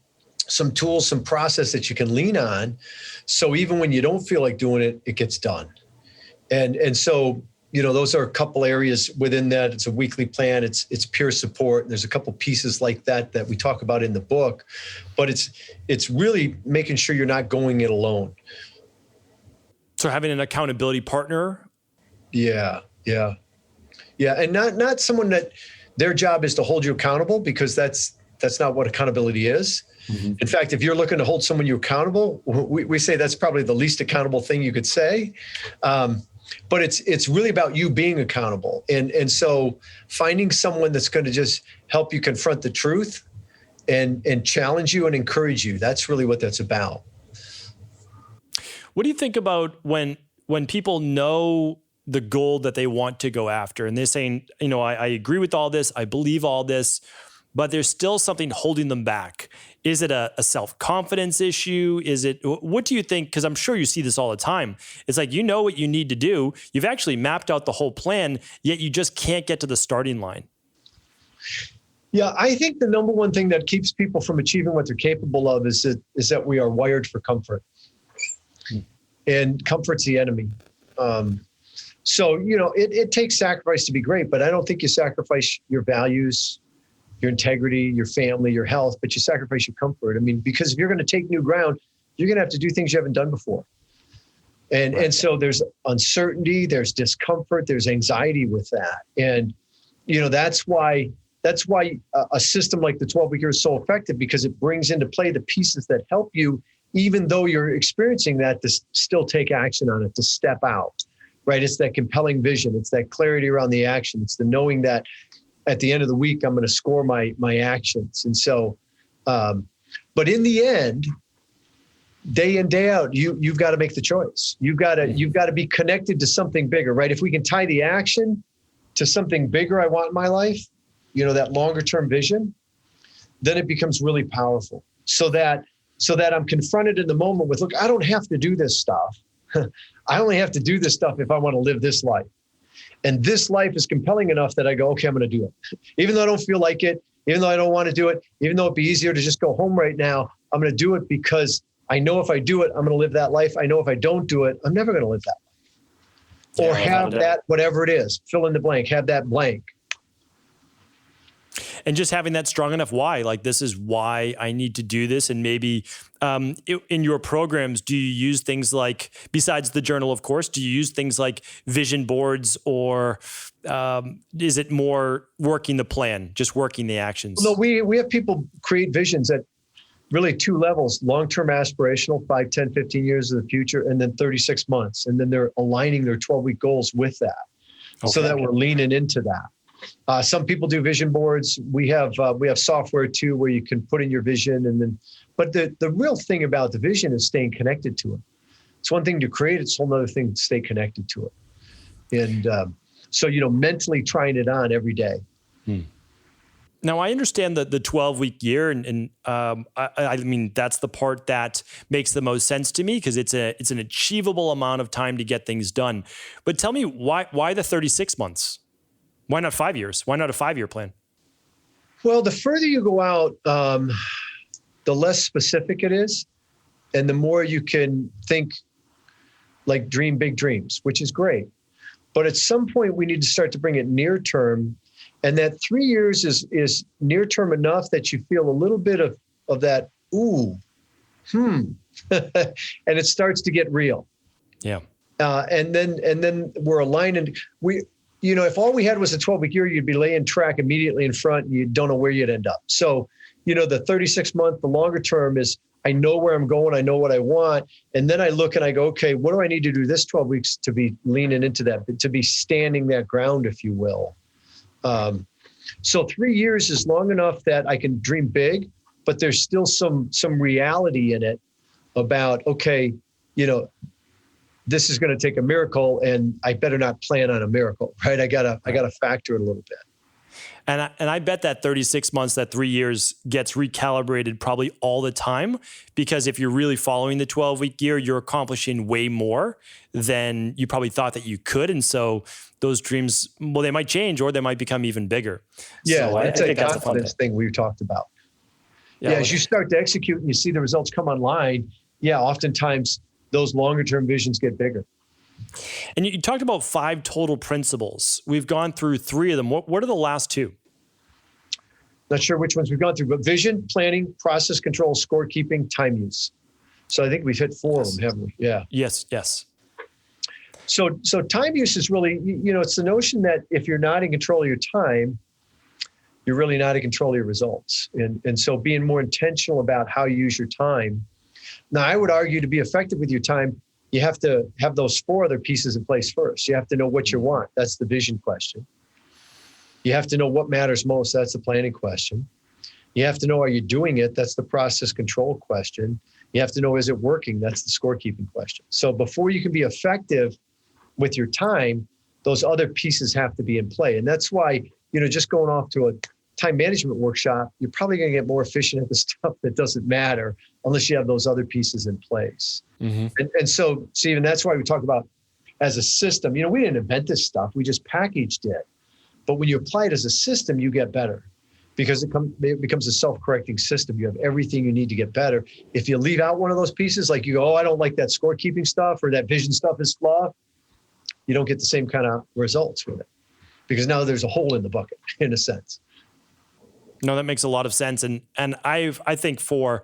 tools, some process that you can lean on. So even when you don't feel like doing it, it gets done. And so, those are a couple areas within that. It's a weekly plan. It's peer support. There's a couple pieces like that we talk about in the book, but it's really making sure you're not going it alone. So having an accountability partner. Yeah. And not someone that their job is to hold you accountable, because that's not what accountability is. Mm-hmm. In fact, if you're looking to hold someone you accountable, we say that's probably the least accountable thing you could say. But it's really about you being accountable. And so finding someone that's going to just help you confront the truth and challenge you and encourage you. That's really what that's about. What do you think about when people know the goal that they want to go after and they're saying, I agree with all this, I believe all this, but there's still something holding them back? Is it a self-confidence issue? What do you think? Because I'm sure you see this all the time. It's like, what you need to do. You've actually mapped out the whole plan, yet you just can't get to the starting line. Yeah, I think the number one thing that keeps people from achieving what they're capable of is that we are wired for comfort. And comfort's the enemy. So, it takes sacrifice to be great, but I don't think you sacrifice your values, your integrity, your family, your health, but you sacrifice your comfort. I mean, because if you're going to take new ground, you're going to have to do things you haven't done before. And so there's uncertainty, there's discomfort, there's anxiety with that. And, that's why a system like the 12-week year is so effective, because it brings into play the pieces that help you, even though you're experiencing that, to still take action on it, to step out, right? It's that compelling vision. It's that clarity around the action. It's the knowing that at the end of the week, I'm going to score my actions. And so, but in the end, day in, day out, you've got to make the choice. You've got to be connected to something bigger, right? If we can tie the action to something bigger I want in my life, that longer term vision, then it becomes really powerful. So that I'm confronted in the moment with, look, I don't have to do this stuff. I only have to do this stuff if I want to live this life. And this life is compelling enough that I go, okay, I'm going to do it. Even though I don't feel like it, even though I don't want to do it, even though it'd be easier to just go home right now, I'm going to do it because I know if I do it, I'm going to live that life. I know if I don't do it, I'm never going to live that life. Or have that, whatever it is, fill in the blank, have that blank. And just having that strong enough why, like, this is why I need to do this. And maybe in your programs, do you use things like, besides the journal, of course, do you use things like vision boards, or is it more working the plan, just working the actions? No, we have people create visions at really 2 levels: long-term aspirational, 5, 10, 15 years of the future, and then 36 months. And then they're aligning their 12-week goals with that, so that we're leaning into that. Some people do vision boards. We have software too, where you can put in your vision, but the real thing about the vision is staying connected to it. It's one thing to create; it's a whole other thing to stay connected to it. And so mentally trying it on every day. Now, I understand that the 12-week year, and I mean, that's the part that makes the most sense to me, because it's an achievable amount of time to get things done. But tell me, why the 36 months? Why not 5 years? Why not a 5-year plan? Well, the further you go out, the less specific it is, and the more you can think, like, dream big dreams, which is great. But at some point, we need to start to bring it near term, and that 3 years is near term enough that you feel a little bit of that, and it starts to get real. Yeah. And then we're aligned, and if all we had was a 12-week year, you'd be laying track immediately in front, and you don't know where you'd end up. So, the 36-month, the longer term is, I know where I'm going, I know what I want. And then I look and I go, okay, what do I need to do this 12 weeks to be leaning into that, to be standing that ground, if you will. So 3 years is long enough that I can dream big, but there's still some reality in it about, okay, this is going to take a miracle, and I better not plan on a miracle, right? I gotta factor it a little bit. And I bet that 36 months, that 3 years gets recalibrated probably all the time, because if you're really following the 12-week year, you're accomplishing way more than you probably thought that you could. And so those dreams, well, they might change or they might become even bigger. Yeah, so that's a confidence thing we've talked about. Yeah, as you start to execute and you see the results come online, oftentimes those longer term visions get bigger. And you talked about 5 total principles. We've gone through 3 of them. What are the last 2? Not sure which ones we've gone through, but vision, planning, process control, scorekeeping, time use. So I think we've hit 4 of them, haven't we? Yeah. Yes. So time use is really, it's the notion that if you're not in control of your time, you're really not in control of your results. And so being more intentional about how you use your time. Now, I would argue to be effective with your time, you have to have those 4 other pieces in place first. You have to know what you want. That's the vision question. You have to know what matters most. That's the planning question. You have to know, are you doing it? That's the process control question. You have to know, is it working? That's the scorekeeping question. So before you can be effective with your time, those other pieces have to be in play. And that's why, just going off to a time management workshop, you're probably going to get more efficient at the stuff that doesn't matter unless you have those other pieces in place. Mm-hmm. And so, Stephen, that's why we talk about as a system. We didn't invent this stuff. We just packaged it. But when you apply it as a system, you get better because it becomes a self-correcting system. You have everything you need to get better. If you leave out one of those pieces, like you go, I don't like that scorekeeping stuff or that vision stuff is flawed, you don't get the same kind of results with it because now there's a hole in the bucket in a sense. No, that makes a lot of sense. And I think for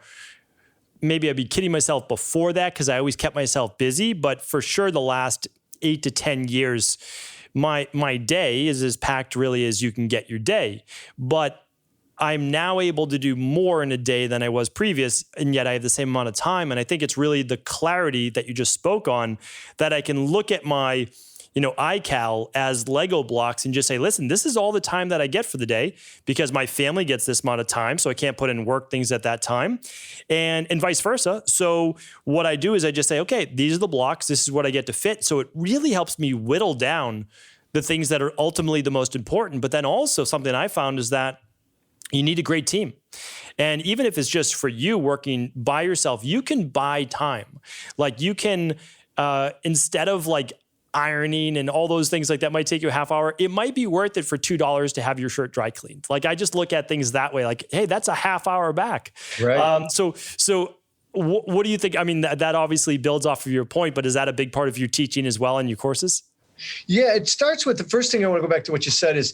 maybe I'd be kidding myself before that because I always kept myself busy, but for sure the last 8 to 10 years, my day is as packed really as you can get your day. But I'm now able to do more in a day than I was previous, and yet I have the same amount of time. And I think it's really the clarity that you just spoke on that I can look at my iCal as Lego blocks and just say, listen, this is all the time that I get for the day because my family gets this amount of time. So I can't put in work things at that time and vice versa. So what I do is I just say, okay, these are the blocks. This is what I get to fit. So it really helps me whittle down the things that are ultimately the most important. But then also something I found is that you need a great team. And even if it's just for you working by yourself, you can buy time. Like you can, instead of like ironing and all those things like that might take you a half hour, it might be worth it for $2 to have your shirt dry cleaned. Like I just look at things that way, like, hey, that's a half hour back. Right. So what do you think? I mean, that obviously builds off of your point, but is that a big part of your teaching as well in your courses? Yeah, it starts with the first thing I want to go back to what you said is,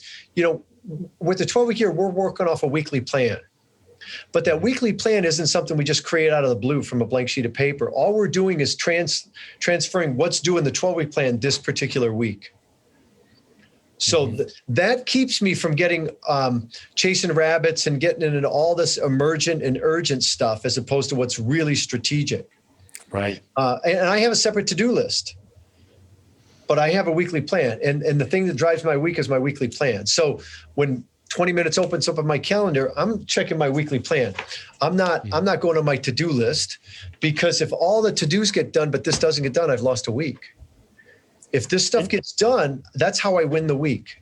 with the 12-week year, we're working off a weekly plan. But that weekly plan isn't something we just create out of the blue from a blank sheet of paper. All we're doing is transferring what's due in the 12-week plan this particular week. So that keeps me from getting chasing rabbits and getting into all this emergent and urgent stuff as opposed to what's really strategic. Right. And I have a separate to-do list. But I have a weekly plan. And the thing that drives my week is my weekly plan. So when 20 minutes opens up on my calendar, I'm checking my weekly plan. I'm not going on my to-do list because if all the to-dos get done, but this doesn't get done, I've lost a week. If this stuff gets done, that's how I win the week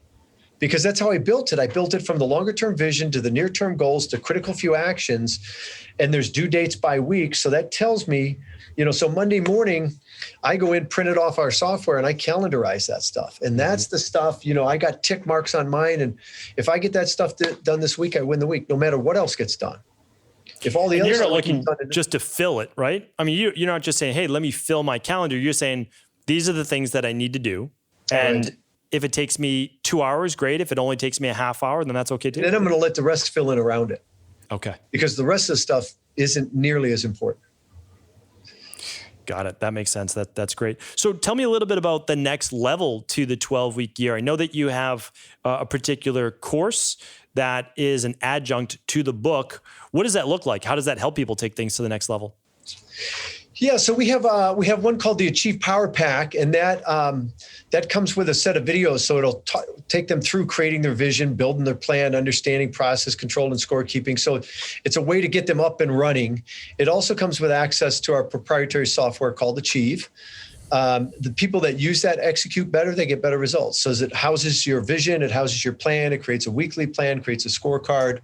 because that's how I built it. I built it from the longer term vision to the near term goals to critical few actions. And there's due dates by week. So that tells me, so Monday morning, I go in, print it off our software, and I calendarize that stuff. And that's the stuff, I got tick marks on mine. And if I get that stuff done this week, I win the week, no matter what else gets done. If all the other you're not looking just to fill it, right? I mean, you're not just saying, hey, let me fill my calendar. You're saying, these are the things that I need to do. And if it takes me 2 hours, great. If it only takes me a half hour, then that's okay too. And then I'm going to let the rest fill in around it. Okay. Because the rest of the stuff isn't nearly as important. Got it. That makes sense. That's great. So tell me a little bit about the next level to the 12-week year. I know that you have a particular course that is an adjunct to the book. What does that look like? How does that help people take things to the next level? Yeah, so we have one called the Achieve Power Pack, and that comes with a set of videos. So it'll take them through creating their vision, building their plan, understanding process control and scorekeeping. So it's a way to get them up and running. It also comes with access to our proprietary software called Achieve. The people that use that execute better, they get better results. So it houses your vision, it houses your plan, it creates a weekly plan, creates a scorecard.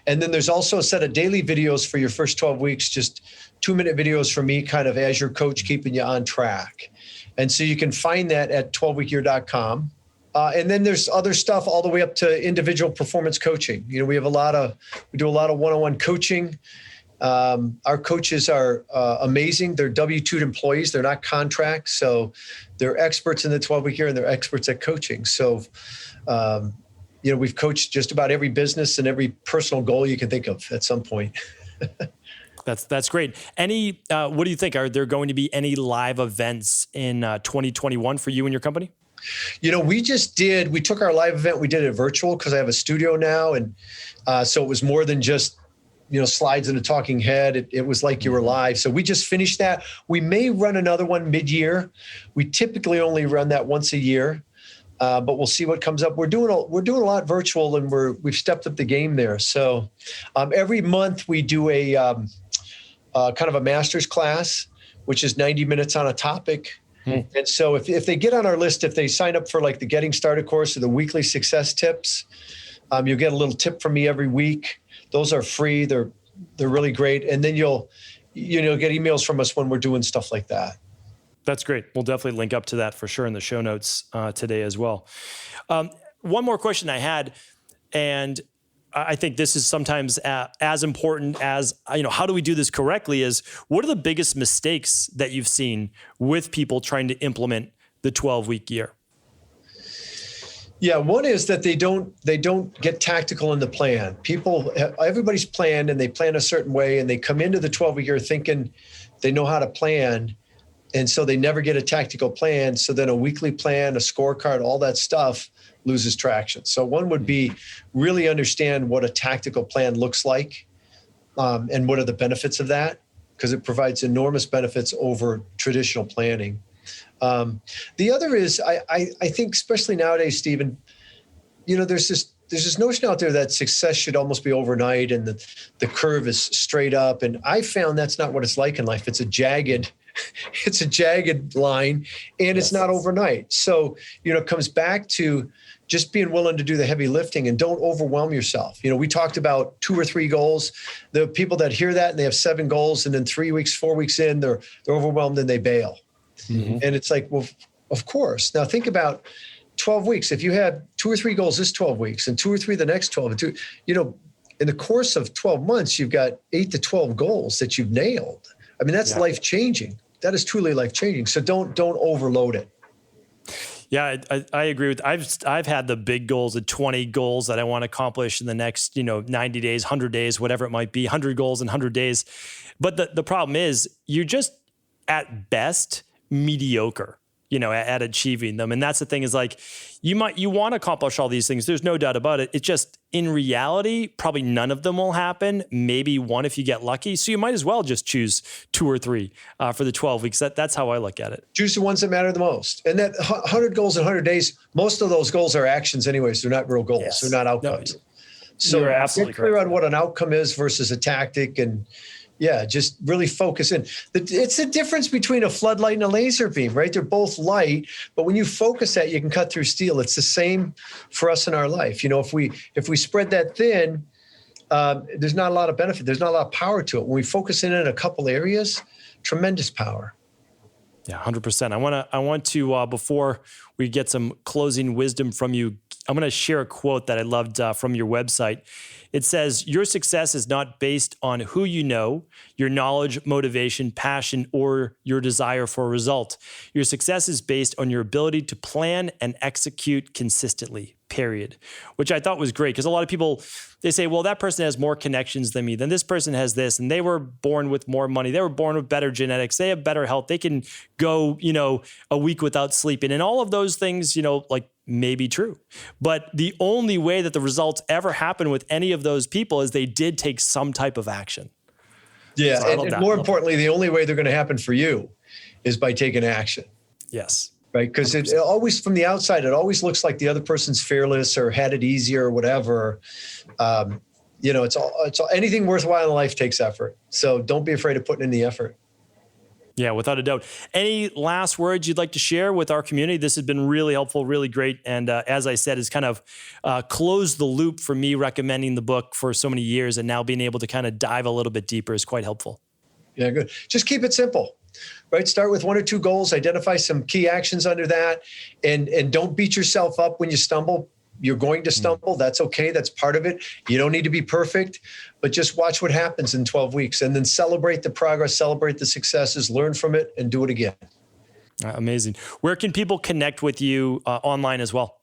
And then there's also a set of daily videos for your first 12 weeks, just 2-minute videos from me kind of as your coach, keeping you on track. And so you can find that at 12weekyear.com. And then there's other stuff all the way up to individual performance coaching. You know, we do a lot of one-on-one coaching. Our coaches are amazing. They're W-2 employees. They're not contracts. So they're experts in the 12-week year and they're experts at coaching. So, we've coached just about every business and every personal goal you can think of at some point. That's great. What do you think? Are there going to be any live events in 2021 for you and your company? We took our live event, we did it virtual because I have a studio now. And so it was more than just, slides and a talking head. It was like you were live. So we just finished that. We may run another one mid-year. We typically only run that once a year, but we'll see what comes up. We're doing a lot virtual, and we've stepped up the game there. So every month we do a kind of a master's class, which is 90 minutes on a topic. And so if they get on our list, if they sign up for like the Getting Started course or the weekly success tips, you'll get a little tip from me every week. Those are free. They're really great. And then you'll get emails from us when we're doing stuff like that. That's great. We'll definitely link up to that for sure in the show notes today as well. One more question I had, and I think this is sometimes as important as, how do we do this correctly, is what are the biggest mistakes that you've seen with people trying to implement the 12-week year? Yeah, one is that they don't get tactical in the plan. Everybody's planned and they plan a certain way, and they come into the 12-week year thinking they know how to plan. And so they never get a tactical plan. So then a weekly plan, a scorecard, all that stuff loses traction. So one would be really understand what a tactical plan looks like, and what are the benefits of that, because it provides enormous benefits over traditional planning. The other is, I think, especially nowadays, Stephen, there's this notion out there that success should almost be overnight and the curve is straight up. And I found that's not what it's like in life. It's a jagged line, and it's not overnight. So, it comes back to just being willing to do the heavy lifting and don't overwhelm yourself. We talked about 2 or 3 goals. The people that hear that and they have 7 goals, and then 3 weeks, 4 weeks in, they're overwhelmed and they bail. Mm-hmm. And it's like, well, of course. Now think about 12 weeks. If you had 2 or 3 goals this 12 weeks and 2 or 3 the next 12, and in the course of 12 months, you've got 8 to 12 goals that you've nailed. I mean, that's life-changing. That is truly life-changing. So don't overload it. Yeah, I agree with. I've had the big goals, the 20 goals that I want to accomplish in the next 90 days, 100 days, whatever it might be, 100 goals in 100 days. But the problem is you're just at best mediocre, at achieving them. And that's the thing, is like you want to accomplish all these things. There's no doubt about it. It's just, in reality, probably none of them will happen. Maybe one if you get lucky. So you might as well just choose 2 or 3 for the 12 weeks. That's how I look at it. Choose the ones that matter the most. And that 100 goals in 100 days, most of those goals are actions anyways. They're not real goals. Yes. They're not outcomes. No, so you're absolutely get clear correct on what an outcome is versus a tactic, and just really focus in. It's the difference between a floodlight and a laser beam, right? They're both light, but when you focus that, you can cut through steel. It's the same for us in our life. If we spread that thin, there's not a lot of benefit. There's not a lot of power to it. When we focus in a couple areas, tremendous power. Yeah, 100%. I want to before we get some closing wisdom from you, I'm going to share a quote that I loved from your website. It says, "Your success is not based on who you know, your knowledge, motivation, passion, or your desire for a result. Your success is based on your ability to plan and execute consistently, period." Which I thought was great, because a lot of people, they say, well, that person has more connections than me. Then this person has this, and they were born with more money. They were born with better genetics. They have better health. They can go, a week without sleeping. And all of those things, may be true. But the only way that the results ever happen with any of those people is they did take some type of action. Yeah, so and more importantly, the only way they're going to happen for you is by taking action. Yes. Right? Because it always, from the outside, it always looks like the other person's fearless or had it easier or whatever. It's all anything worthwhile in life takes effort. So don't be afraid of putting in the effort. Yeah, without a doubt. Any last words you'd like to share with our community? This has been really helpful, really great. And as I said, it's kind of closed the loop for me recommending the book for so many years, and now being able to kind of dive a little bit deeper is quite helpful. Yeah, good. Just keep it simple, right? Start with 1 or 2 goals, identify some key actions under that, and don't beat yourself up when you stumble. You're going to stumble. That's okay. That's part of it. You don't need to be perfect, but just watch what happens in 12 weeks and then celebrate the progress, celebrate the successes, learn from it, and do it again. Amazing. Where can people connect with you online as well?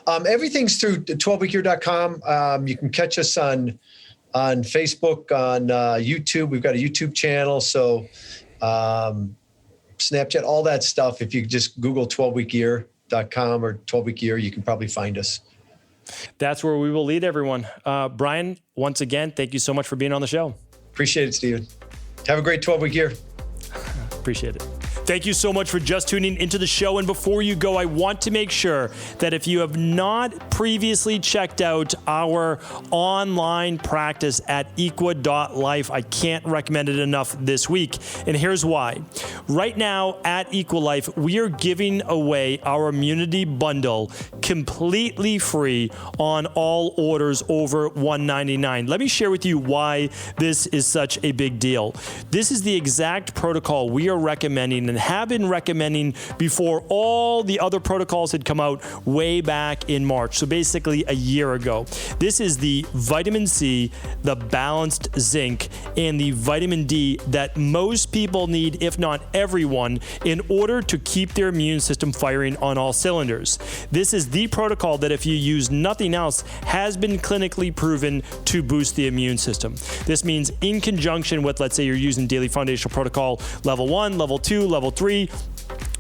Everything's through 12weekyear.com. You can catch us on Facebook, on YouTube. We've got a YouTube channel. So Snapchat, all that stuff. If you just Google 12weekyear.com or 12-week year, you can probably find us. That's where we will lead everyone. Brian, once again, thank you so much for being on the show. Appreciate it, Stephen. Have a great 12-week year. Appreciate it. Thank you so much for just tuning into the show. And before you go, I want to make sure that if you have not previously checked out our online practice at equa.life, I can't recommend it enough this week. And here's why. Right now at EquaLife, we are giving away our immunity bundle completely free on all orders over $199. Let me share with you why this is such a big deal. This is the exact protocol we are recommending and have been recommending before all the other protocols had come out way back in March. So basically a year ago. This is the vitamin C, the balanced zinc, and the vitamin D that most people need, if not everyone, in order to keep their immune system firing on all cylinders. This is the protocol that, if you use nothing else, has been clinically proven to boost the immune system. This means in conjunction with, let's say you're using daily foundational protocol level 1, level 2, level 3,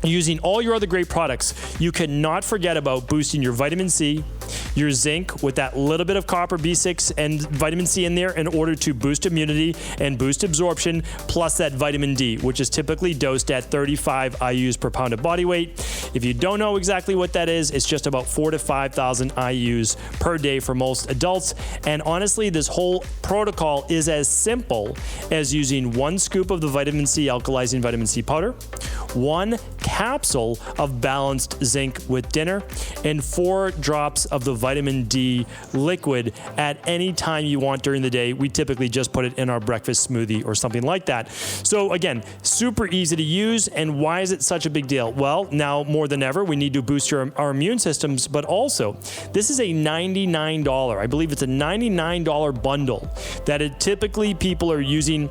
using all your other great products, you cannot forget about boosting your vitamin C, your zinc with that little bit of copper, B6, and vitamin C in there in order to boost immunity and boost absorption, plus that vitamin D, which is typically dosed at 35 IUs per pound of body weight. If you don't know exactly what that is, it's just about 4,000 to 5,000 IUs per day for most adults. And honestly, this whole protocol is as simple as using 1 scoop of the vitamin C alkalizing vitamin C powder, 1 capsule of balanced zinc with dinner, and 4 drops of the vitamin D liquid at any time you want during the day. We typically just put it in our breakfast smoothie or something like that. So again, super easy to use. And why is it such a big deal? Well, now more than ever, we need to boost our immune systems, but also this is a $99, I believe it's a $99 bundle that typically people are using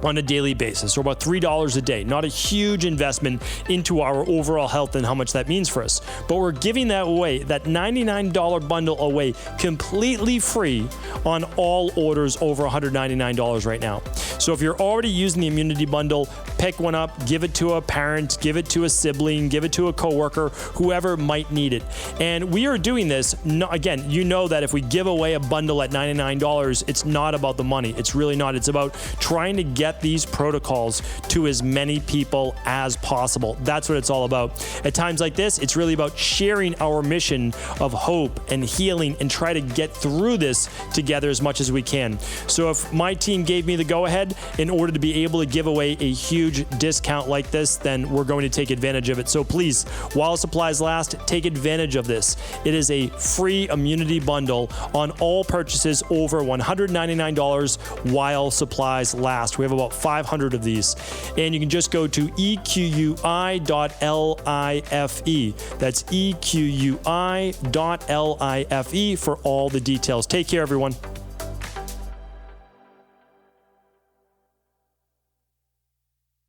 on a daily basis, or about $3 a day. Not a huge investment into our overall health and how much that means for us. But we're giving that away, that $99 bundle away, completely free on all orders over $199 right now. So if you're already using the immunity bundle, pick one up, give it to a parent, give it to a sibling, give it to a coworker, whoever might need it. And we are doing this, again, you know that if we give away a bundle at $99, it's not about the money. It's really not. It's about trying to get these protocols to as many people as possible. That's what it's all about. At times like this, it's really about sharing our mission of hope and healing and try to get through this together as much as we can. So if my team gave me the go-ahead in order to be able to give away a huge discount like this, then we're going to take advantage of it. So please, while supplies last, take advantage of this. It is a free immunity bundle on all purchases over $199 while supplies last. We have about 500 of these. And you can just go to equi.life. That's equi.life for all the details. Take care, everyone.